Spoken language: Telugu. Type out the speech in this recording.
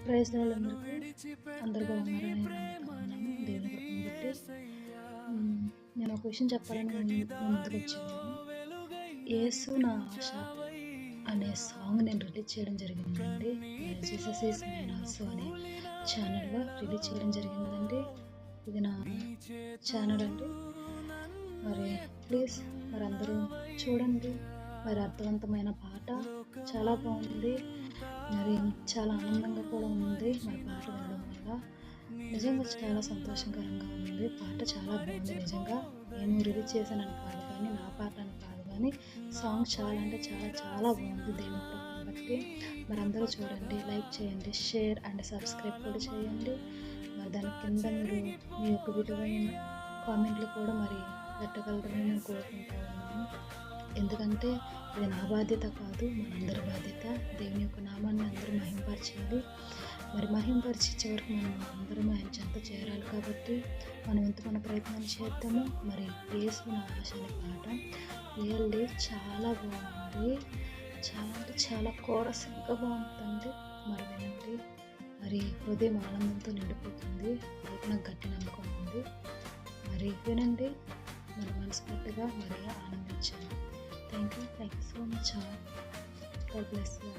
ప్రైజ్ లార్డ్ అందరికీ. అందరూ బాగున్నారని నమ్ముతున్నాను దేవుని కృపను బట్టి. హ్మ్. నేను ఒక విషయం చెప్పాలని మీ ముందుకొచ్చాను. 'యేసు నా ఆశ' అనే సాంగ్ నేను రిలీజ్ చేయడం జరిగిందండి. మరి 'జీసస్ ఈజ్ మైన్ ఆల్సో' అనే ఛానెల్‌లో రిలీజ్ చేయడం జరిగిందండి. ఇది నా ఛానెల్ అండి. మరి ప్లీజ్ అందరూ చూడండి. మరి అర్థవంతమైన పాట చాలా బాగుంది. మరి చాలా ఆనందంగా కూడా ఉంది. మరి పాట వినడం వల్ల నిజంగా చాలా సంతోషకరంగా ఉంది. పాట చాలా బాగుంది నిజంగా. నేను రిలీజ్ చేశానని కాదు కానీ, నా పాట అని కాదు కానీ, సాంగ్ చాలా అంటే చాలా చాలా బాగుంది దేవుని కృపను బట్టి. మరి అందరూ చూడండి, లైక్ చేయండి, షేర్ అండ్ సబ్స్క్రైబ్ కూడా చేయండి. మరి దాని కింద మీరు మీ యొక్క విలువైన కామెంట్లు కూడా మరి పెట్టగలరని నేను కోరుకుంటా ఉన్నాను. ఎందుకంటే ఇది నా బాధ్యత కాదు, మనందరి బాధ్యత. దేవుని యొక్క నామాన్ని అందరూ మహింపరచాలి. మరి మహింపరిచి చివరికి మనం అందరం ఆయన చెంత చేరాలి కాబట్టి మన వంతు మన ప్రయత్నం చేద్దాము. మరి యేసు నా ఆశ అనే పాట రియల్లీ చాలా బాగుంది. చాలా అంటే చాలా కోరస్ ఇంకా బాగుంటుంది. మరి వినండి. మరి హృదయం ఆనందంతో నిండిపోతుంది. అది నాకు గట్టి నమ్మకం ఉంది. మరి వినండి. మరి మనస్ఫూర్తిగా మరి ఆనందించండి. Thank you so much. God bless you.